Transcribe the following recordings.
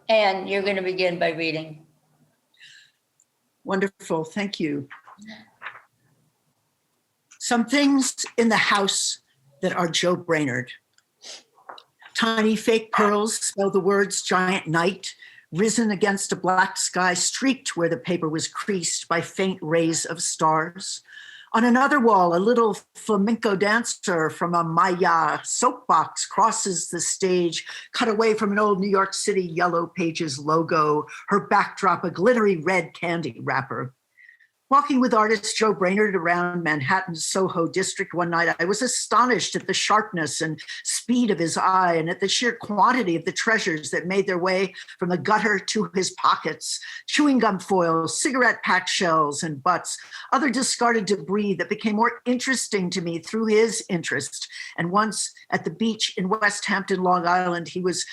Anne, you're going to begin by reading. Wonderful, thank you. Some things in the house that are Joe Brainard. Tiny fake pearls spell the words giant night, risen against a black sky streaked where the paper was creased by faint rays of stars. On another wall, a little flamenco dancer from a Maya soapbox crosses the stage, cut away from an old New York City Yellow Pages logo, her backdrop a glittery red candy wrapper. Walking with artist Joe Brainard around Manhattan's Soho district one night, I was astonished at the sharpness and speed of his eye and at the sheer quantity of the treasures that made their way from the gutter to his pockets. Chewing gum foil, cigarette pack shells and butts, other discarded debris that became more interesting to me through his interest. And once at the beach in West Hampton, Long Island, he was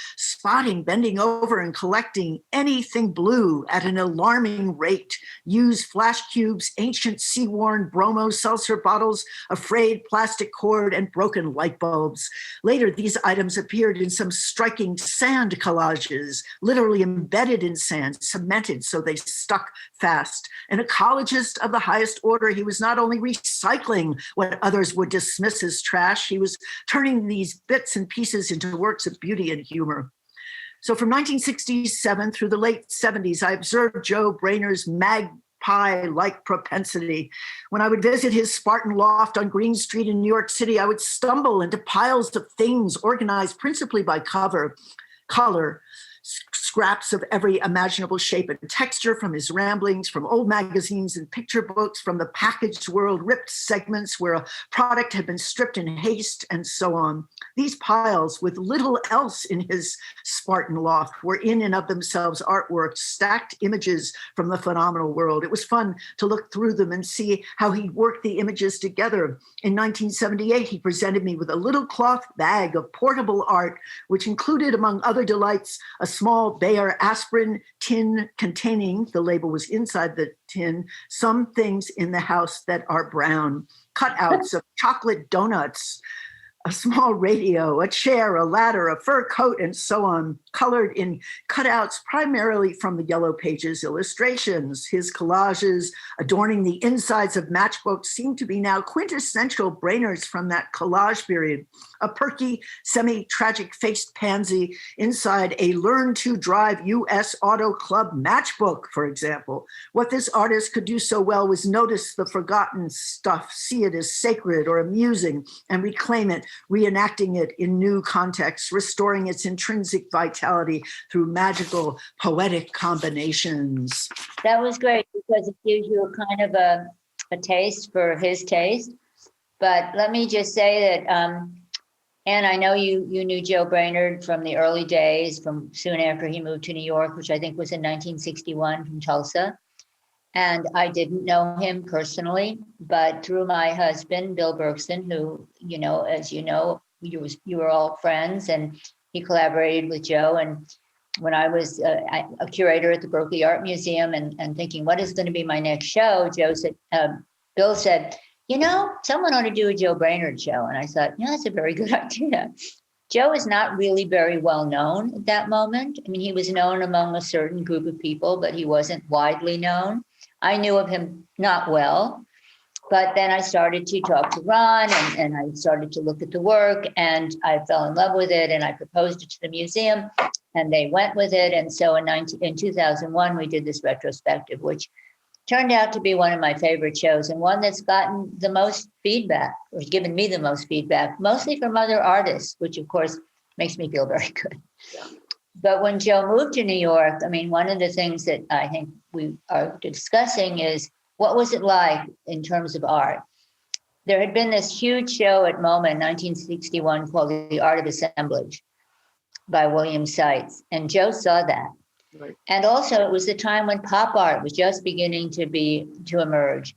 bending over and collecting anything blue at an alarming rate. Used flash cubes, ancient sea-worn bromo seltzer bottles, a frayed plastic cord, and broken light bulbs. Later, these items appeared in some striking sand collages, literally embedded in sand, cemented so they stuck fast. An ecologist of the highest order, he was not only recycling what others would dismiss as trash, he was turning these bits and pieces into works of beauty and humor. So from 1967 through the late 70s, I observed Joe Brainard's magpie-like propensity. When I would visit his Spartan loft on Green Street in New York City, I would stumble into piles of things organized principally by color, scraps of every imaginable shape and texture from his ramblings, from old magazines and picture books, from the packaged world, ripped segments where a product had been stripped in haste, and so on. These piles, with little else in his Spartan loft, were in and of themselves artworks, stacked images from the phenomenal world. It was fun to look through them and see how he worked the images together. In 1978, he presented me with a little cloth bag of portable art, which included, among other delights, a small Bayer aspirin tin containing, the label was inside the tin, some things in the house that are brown, cutouts of chocolate donuts, a small radio, a chair, a ladder, a fur coat, and so on, colored in cutouts primarily from the Yellow Pages illustrations. His collages adorning the insides of matchbooks seem to be now quintessential Brainards from that collage period. A perky, semi-tragic faced pansy inside a Learn to Drive U.S. Auto Club matchbook, for example. What this artist could do so well was notice the forgotten stuff, see it as sacred or amusing, and reclaim it, reenacting it in new contexts, restoring its intrinsic vitality through magical, poetic combinations. That was great because it gives you a kind of a taste for his taste. But let me just say that, Anne, I know you knew Joe Brainard from the early days, from soon after he moved to New York, which I think was in 1961 from Tulsa. And I didn't know him personally, but through my husband, Bill Bergson, who, you know, as you know, you were all friends, and he collaborated with Joe. And when I was a curator at the Berkeley Art Museum and thinking, what is going to be my next show? Bill said, you know, someone ought to do a Joe Brainard show. And I thought, yeah, that's a very good idea. Joe is not really very well known at that moment. I mean, he was known among a certain group of people, but he wasn't widely known. I knew of him not well, but then I started to talk to Ron and I started to look at the work and I fell in love with it and I proposed it to the museum and they went with it. And so in 2001, we did this retrospective, which turned out to be one of my favorite shows and one that's gotten the most feedback, or given me the most feedback, mostly from other artists, which of course makes me feel very good. Yeah. But when Joe moved to New York, I mean, one of the things that I think we are discussing is what was it like in terms of art? There had been this huge show at MoMA in 1961 called The Art of Assemblage by William Seitz, and Joe saw that. Right. And also it was the time when pop art was just beginning to emerge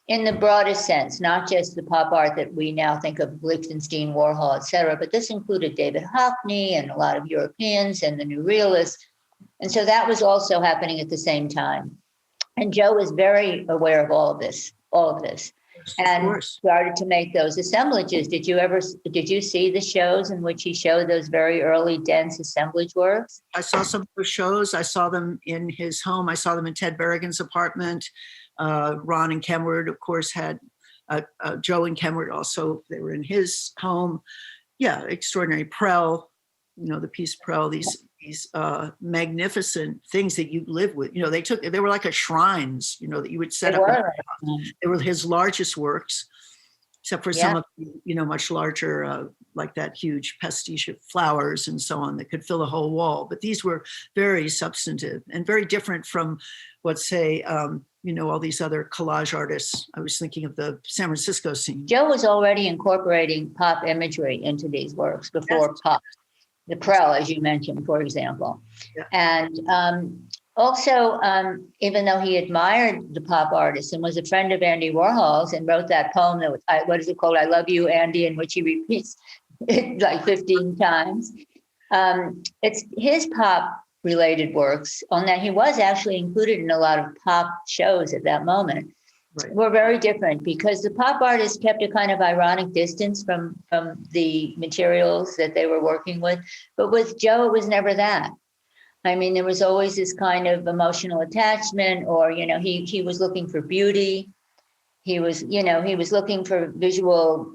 in the broadest sense, not just the pop art that we now think of, Lichtenstein, Warhol, et cetera, but this included David Hockney and a lot of Europeans and the New Realists. And so that was also happening at the same time. And Joe was very aware of all of this. and course. started to make those assemblages. Did you see the shows in which he showed those very early dense assemblage works? I saw some of the shows. I saw them in his home. I saw them in Ted Berrigan's apartment. Ron and Kenward, of course, had Joe and Kenward also. They were in his home. Yeah, extraordinary. Prell, the piece Prell, these magnificent things that you live with. They were like a shrines, that you would set up. They were his largest works, except for some of the, much larger, like that huge pastiche of flowers and so on that could fill a whole wall. But these were very substantive and very different from what, say, all these other collage artists. I was thinking of the San Francisco scene. Joe was already incorporating pop imagery into these works before pop. The Prell, as you mentioned, for example. Yeah. And also, even though he admired the pop artists and was a friend of Andy Warhol's and wrote that poem that was, what is it called? I Love You, Andy, in which he repeats it like 15 times. It's his pop related works on that he was actually included in a lot of pop shows at that moment. Right. Were very different because the pop artists kept a kind of ironic distance from the materials that they were working with. But with Joe, it was never that. I mean, there was always this kind of emotional attachment, or, he was looking for beauty. He was looking for visual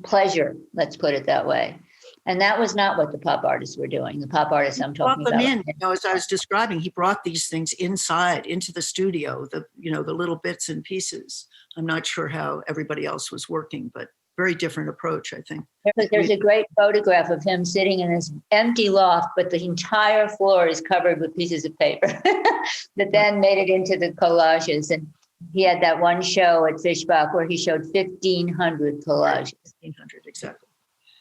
pleasure, let's put it that way. And that was not what the pop artists were doing. The pop artists I'm talking about. As I was describing, he brought these things inside into the studio, the little bits and pieces. I'm not sure how everybody else was working, but very different approach, I think. There's a great photograph of him sitting in this empty loft, but the entire floor is covered with pieces of paper that then made it into the collages. And he had that one show at Fishbach where he showed 1,500 collages. 1,500, exactly.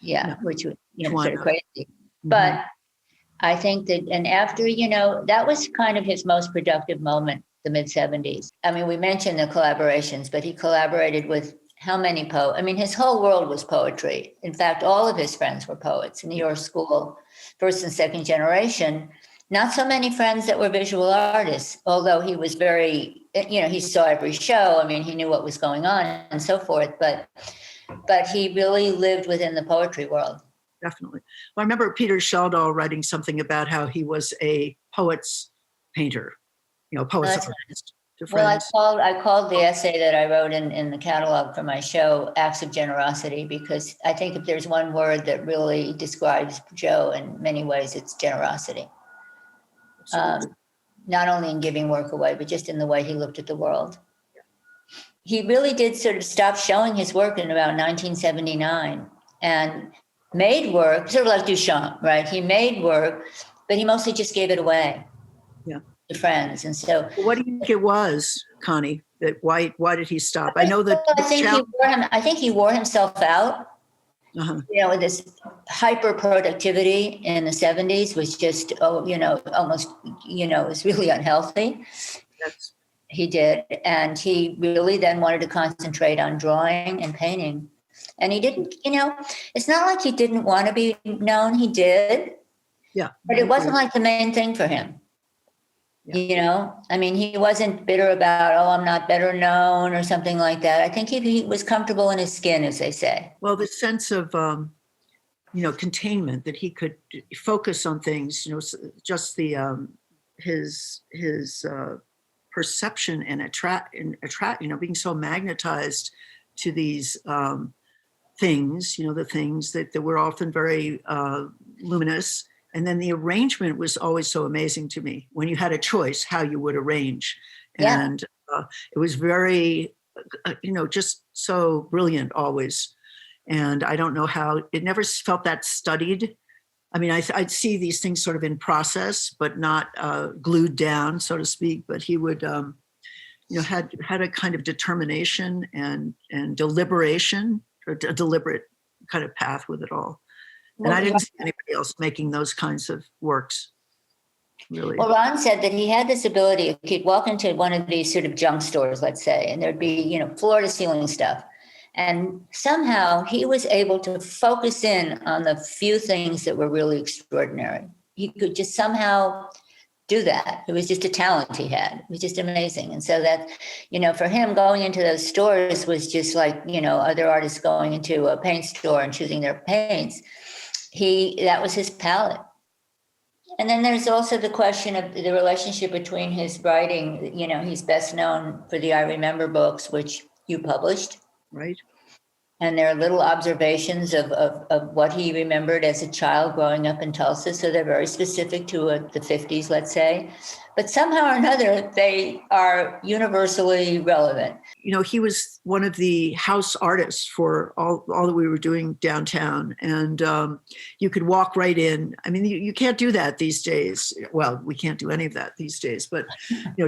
Yeah, which was sort of crazy. Mm-hmm. But I think that, and after, that was kind of his most productive moment, the mid-70s. I mean, we mentioned the collaborations, but he collaborated with how many poets? I mean, his whole world was poetry. In fact, all of his friends were poets in New York School, first and second generation. Not so many friends that were visual artists, although he was very, he saw every show. I mean, he knew what was going on and so forth, but he really lived within the poetry world. Definitely. Well, I remember Peter Sheldall writing something about how he was a poet's painter, poet's artist. Well, I called the essay that I wrote in the catalog for my show Acts of Generosity, because I think if there's one word that really describes Joe in many ways, it's generosity. Not only in giving work away, but just in the way he looked at the world. He really did sort of stop showing his work in about 1979 and made work, sort of like Duchamp, right? He made work, but he mostly just gave it away to friends. And so, what do you think it was, Connie? That why did he stop? I know that I think he wore himself out. Uh-huh. This hyper productivity in the 70s was just almost was really unhealthy. Yes. He did. And he really then wanted to concentrate on drawing and painting. And he didn't, it's not like he didn't want to be known. He did. Yeah. But it wasn't like the main thing for him. Yeah. I mean, he wasn't bitter about, I'm not better known or something like that. I think he was comfortable in his skin, as they say. Well, the sense of, containment, that he could focus on things, just the, his perception and attract, being so magnetized to these things, the things that were often very luminous. And then the arrangement was always so amazing to me when you had a choice how you would arrange. Yeah. And it was very, just so brilliant always. And I don't know how, it never felt that studied. I mean, I'd see these things sort of in process, but not glued down, so to speak. But he would, had a kind of determination and deliberation, or a deliberate kind of path with it all. And I didn't see anybody else making those kinds of works, really. Well, Ron said that he had this ability. He'd walk into one of these sort of junk stores, let's say, and there'd be, floor to ceiling stuff. And somehow he was able to focus in on the few things that were really extraordinary. He could just somehow do that. It was just a talent he had. It was just amazing. And so that, for him, going into those stores was just like, other artists going into a paint store and choosing their paints. That was his palette. And then there's also the question of the relationship between his writing. He's best known for the I Remember books, which you published. Right. And there are little observations of what he remembered as a child growing up in Tulsa. So they're very specific to the 50s, let's say. But somehow or another, they are universally relevant. He was one of the house artists for all that we were doing downtown. And you could walk right in. I mean, you can't do that these days. Well, we can't do any of that these days. But,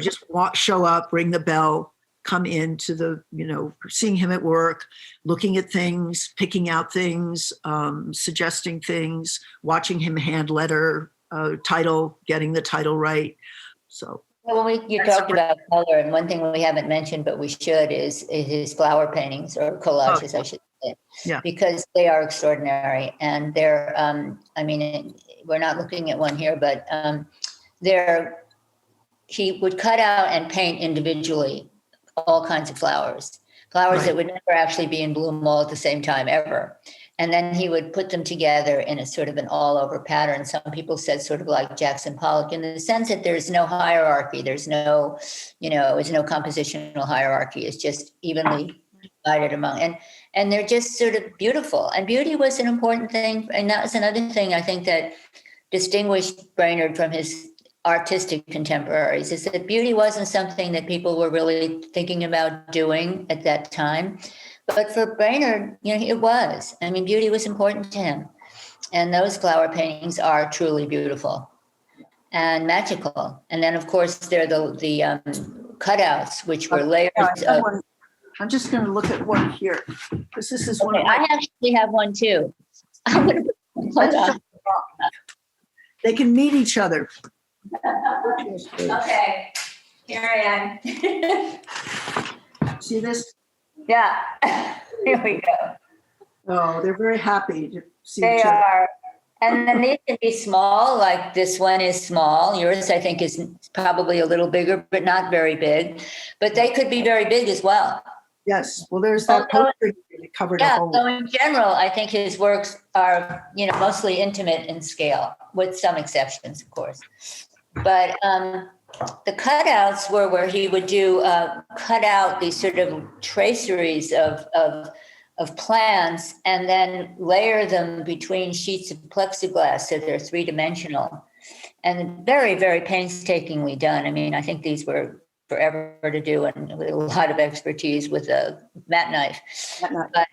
just show up, ring the bell, come into the, seeing him at work, looking at things, picking out things, suggesting things, watching him hand letter title, getting the title right. So. Well, you talked about color, and one thing we haven't mentioned, but we should, is his flower paintings or collages, I should say, because they are extraordinary. And they're, we're not looking at one here, but he would cut out and paint individually all kinds of flowers that would never actually be in bloom all at the same time ever. And then he would put them together in a sort of an all over pattern. Some people said sort of like Jackson Pollock, in the sense that there's no hierarchy. There's no, there's no compositional hierarchy. It's just evenly divided among, and they're just sort of beautiful. And beauty was an important thing. And that was another thing I think that distinguished Brainard from his artistic contemporaries, is that beauty wasn't something that people were really thinking about doing at that time. But for Brainard, it was. I mean, beauty was important to him. And those flower paintings are truly beautiful and magical. And then, of course, there are the cutouts, which were layers of... I'm just going to look at one here, because this is one of I actually have one, too. Hold on. They can meet each other. Okay, here I am. See this? Yeah, here we go. Oh, they're very happy to see they each other. Are. And then these can be small, like this one is small. Yours, I think, is probably a little bigger, but not very big. But they could be very big as well. Yes. Well, there's that poster that covered a whole. So in general, I think his works are, mostly intimate in scale, with some exceptions, of course. But the cutouts were where he would do cut out these sort of traceries of plans and then layer them between sheets of plexiglass so they're three-dimensional, and very, very painstakingly done. I mean, I think these were forever to do, and with a lot of expertise with a mat knife. But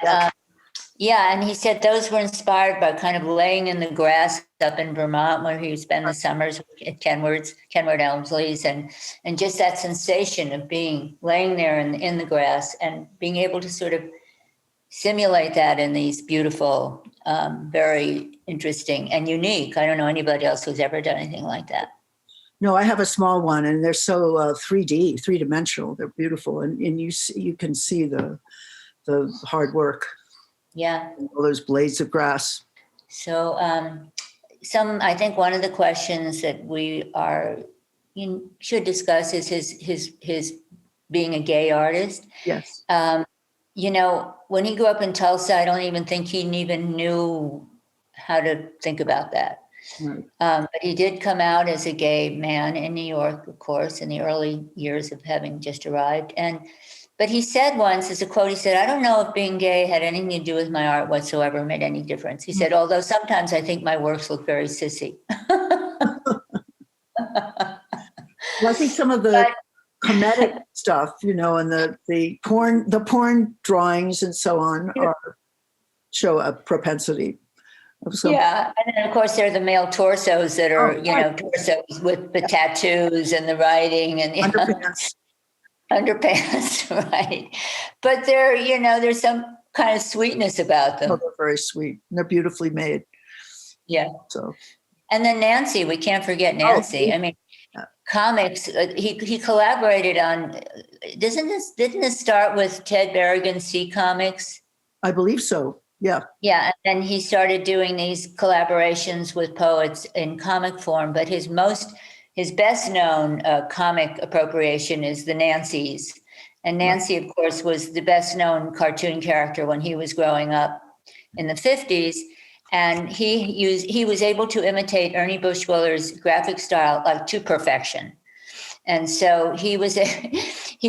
and he said those were inspired by kind of laying in the grass up in Vermont, where he would spend the summers at Kenward Elmsley's, and just that sensation of laying there in the grass and being able to sort of simulate that in these beautiful, very interesting and unique. I don't know anybody else who's ever done anything like that. No, I have a small one, and they're so three-dimensional. They're beautiful, and you can see the hard work. Yeah. All those blades of grass. So I think one of the questions that we should discuss is his being a gay artist. Yes. When he grew up in Tulsa, I don't even think he even knew how to think about that. Right. But he did come out as a gay man in New York, of course, in the early years of having just arrived. But he said once, as a quote, he said, "I don't know if being gay had anything to do with my art whatsoever, made any difference." He said, "Although sometimes I think my works look very sissy." Well, I think some of the comedic stuff, and the porn drawings and so on show a propensity. Yeah, and then of course there are the male torsos that are, torsos with the tattoos and the writing and underpants, right? But there's some kind of sweetness about them. Oh, they're very sweet. They're beautifully made. Yeah. So. And then Nancy, we can't forget Nancy. I mean, comics. He collaborated on. Didn't this start with Ted Berrigan's C Comics? I believe so. Yeah. Yeah, and then he started doing these collaborations with poets in comic form. But his most his best known comic appropriation is the Nancys. And Nancy, of course, was the best known cartoon character when he was growing up in the 50s. And he was able to imitate Ernie Bushwiller's graphic style like to perfection. And so he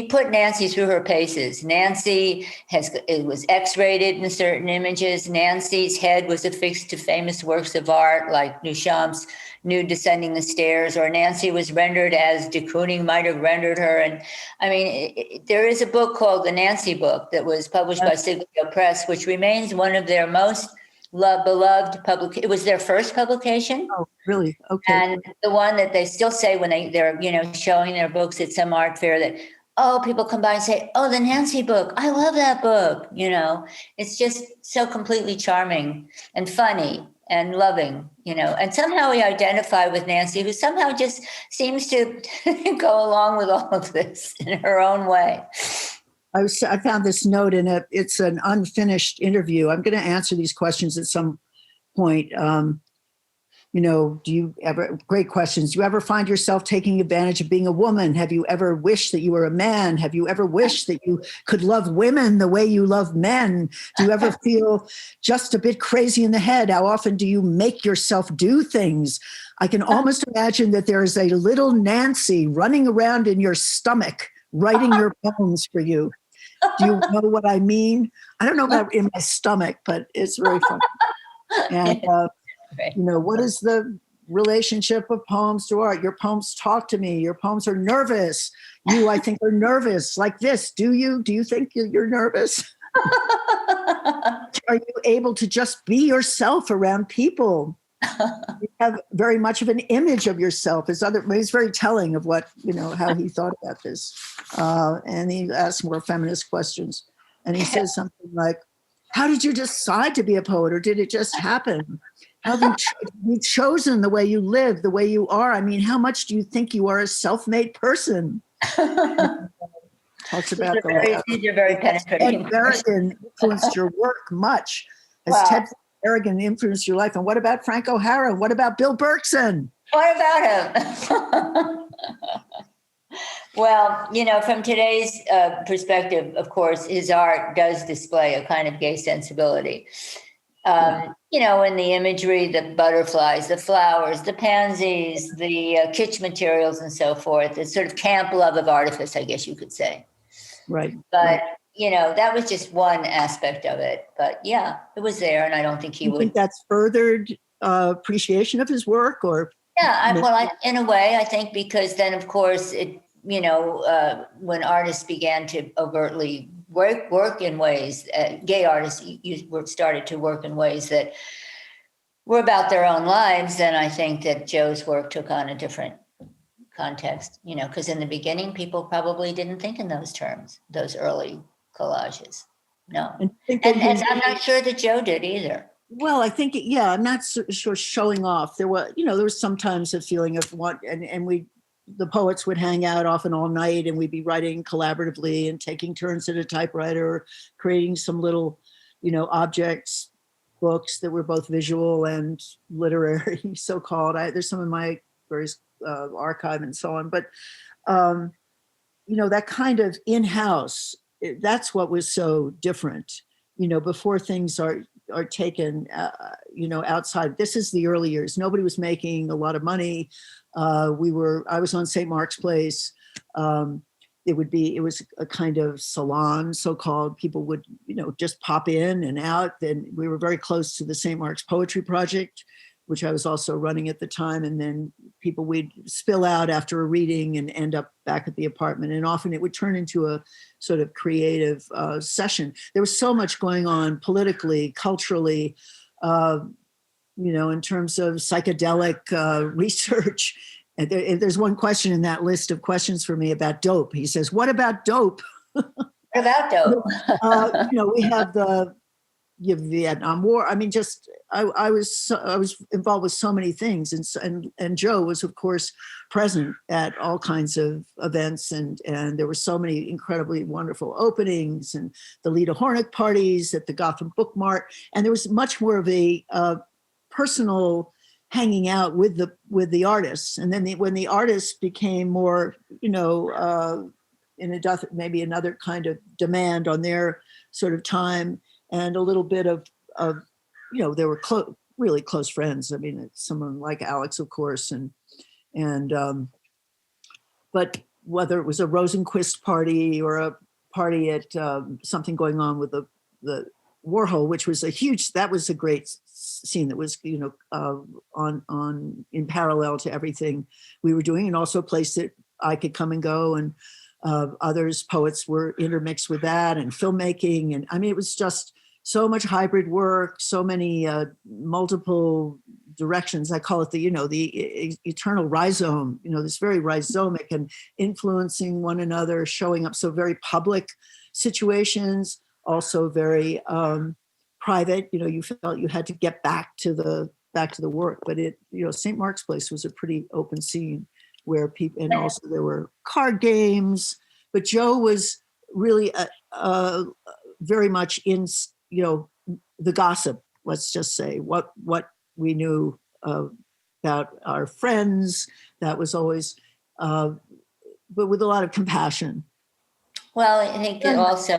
put Nancy through her paces. Nancy was X-rated in certain images. Nancy's head was affixed to famous works of art like Duchamp's Nude Descending the Stairs, or Nancy was rendered as de Kooning might have rendered her. And I mean, there is a book called the Nancy Book that was published by Siglio Press, which remains one of their most beloved publication. It was their first publication. Oh, really? Okay. And the one that they still say when they're showing their books at some art fair, that, oh, people come by and say, oh, the Nancy book, I love that book. It's just so completely charming and funny and loving, and somehow we identify with Nancy, who somehow just seems to go along with all of this in her own way. I found this note in it. It's an unfinished interview. I'm going to answer these questions at some point. Do you ever, great questions. Do you ever find yourself taking advantage of being a woman? Have you ever wished that you were a man? Have you ever wished that you could love women the way you love men? Do you ever feel just a bit crazy in the head? How often do you make yourself do things? I can almost imagine that there is a little Nancy running around in your stomach, writing your poems for you. Do you know what I mean? I don't know about in my stomach, but it's very funny. And, what is the relationship of poems to art? Your poems talk to me. Your poems are nervous. You, I think, are nervous like this. Do you? Do you think you're nervous? Are you able to just be yourself around people? You have very much of an image of yourself. It's very telling of what, how he thought about this. And he asked more feminist questions. And he says something like, how did you decide to be a poet, or did it just happen? How have you chosen the way you live, the way you are? I mean, how much do you think you are a self-made person? Talks about these are very penetrating. Ted Berrigan influenced your work much. Has Ted Berrigan influenced your life? And what about Frank O'Hara? And what about Bill Berkson? What about him? Well, from today's perspective, of course, his art does display a kind of gay sensibility. In the imagery, the butterflies, the flowers, the pansies, the kitsch materials and so forth, the sort of camp love of artifice, I guess you could say. Right. But, that was just one aspect of it. But yeah, it was there. And I don't think he would. Think that's furthered appreciation of his work, or? Yeah, in a way, I think, because then, of course, it, when artists began to overtly work in ways, gay artists started to work in ways that were about their own lives, then I think that Joe's work took on a different context, because in the beginning, people probably didn't think in those terms, those early collages. No. And I'm not sure that Joe did either. Well, I think, I'm not sure showing off. There was sometimes a feeling of what, and the poets would hang out often all night, and we'd be writing collaboratively and taking turns at a typewriter, or creating some little, objects, books that were both visual and literary, so-called. There's some in my various archive and so on. But, that kind of in-house, that's what was so different, before things are taken, outside. This is the early years. Nobody was making a lot of money. I was on St. Mark's Place. It was a kind of salon, so-called. People would, just pop in and out. Then we were very close to the St. Mark's Poetry Project, which I was also running at the time. And then we'd spill out after a reading and end up back at the apartment. And often it would turn into a sort of creative session. There was so much going on politically, culturally, in terms of psychedelic research. And there's one question in that list of questions for me about dope. He says, what about dope? What about dope? We have the Vietnam War. I mean, just I was involved with so many things, and Joe was, of course, present at all kinds of events, and there were so many incredibly wonderful openings, and the Lita Hornick parties at the Gotham Book Mart, and there was much more of a personal hanging out with the artists. And then when the artists became more, maybe another kind of demand on their sort of time, and a little bit of they were really close friends. I mean, someone like Alex, of course, but whether it was a Rosenquist party or a party at something going on with the Warhol, which was that was a great scene that was, on in parallel to everything we were doing, and also a place that I could come and go, and poets were intermixed with that, and filmmaking. And I mean, it was just so much hybrid work, so many multiple directions. I call it the eternal rhizome, this very rhizomic and influencing one another, showing up. So very public situations, also very private. You felt you had to get back to the work. But St. Mark's Place was a pretty open scene where people, and also there were card games. But Joe was really very much in the gossip. Let's just say what we knew about our friends. That was always, but with a lot of compassion. Well, I think that also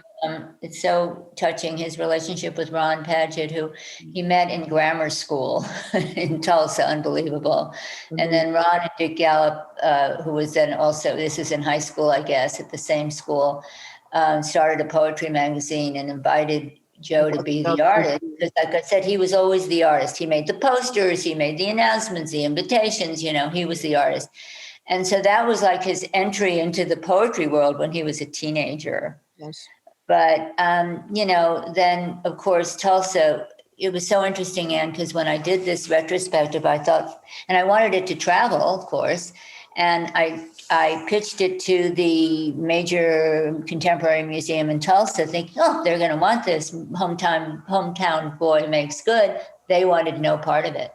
it's so touching, his relationship with Ron Padgett, who he met in grammar school in Tulsa, unbelievable. And then Ron and Dick Gallup, who was then also, this is in high school, I guess, at the same school, started a poetry magazine and invited Joe to be the artist. Because like I said, he was always the artist. He made the posters, he made the announcements, the invitations, he was the artist. And so that was like his entry into the poetry world when he was a teenager. Yes. But, then of course, Tulsa, it was so interesting, Anne, because when I did this retrospective, I thought, and I wanted it to travel, of course, and I pitched it to the major contemporary museum in Tulsa, thinking, they're going to want this. Hometown boy makes good. They wanted no part of it.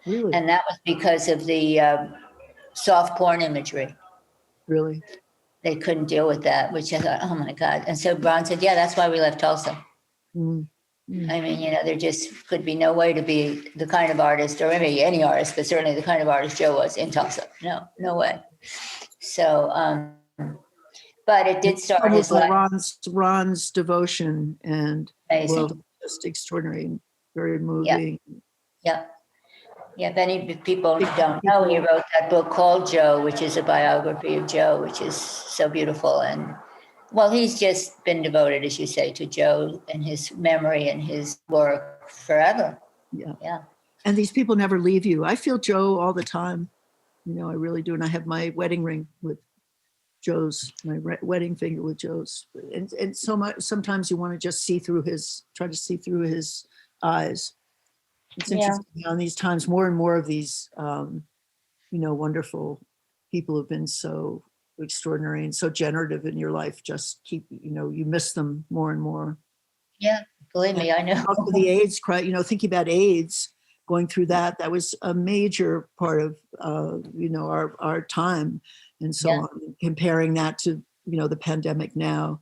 Really? And that was because of the soft porn imagery. Really? They couldn't deal with that, which I thought, oh my God. And so Ron said, yeah, that's why we left Tulsa. Mm-hmm. I mean, there just could be no way to be the kind of artist, or maybe any artist, but certainly the kind of artist Joe was in Tulsa. No way. So, but it did start his life. Ron's devotion and just extraordinary and very moving. Yeah. Yeah, if any people don't know, he wrote that book called Joe, which is a biography of Joe, which is so beautiful. And well, he's just been devoted, as you say, to Joe and his memory and his work forever. Yeah. And these people never leave you. I feel Joe all the time. I really do. And I have my wedding ring with Joe's, my wedding finger with Joe's. And so much, sometimes you want to just try to see through his eyes. It's interesting how in these times, more and more of these, wonderful people have been so extraordinary and so generative in your life. Just keep, you miss them more and more. Yeah, believe me, I know. Also the AIDS crisis, thinking about AIDS, going through that was a major part of, our time and so on. Comparing that to, the pandemic now.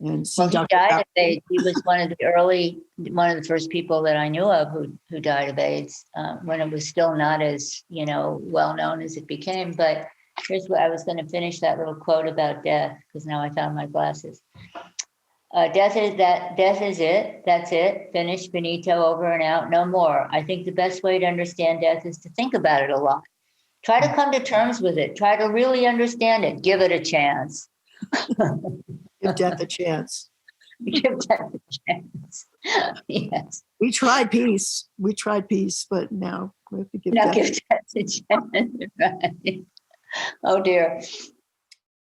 And he died of AIDS. He was one of the first people that I knew of who died of AIDS when it was still not as, well known as it became. But here's what I was going to finish that little quote about death, because now I found my glasses. Death is it. That's it. Finished, finito, over and out, no more. I think the best way to understand death is to think about it a lot. Try to come to terms with it. Try to really understand it. Give it a chance. Give death a chance. Give death a chance. Yes. We tried peace, but now we have to give death a chance. Right. Oh dear.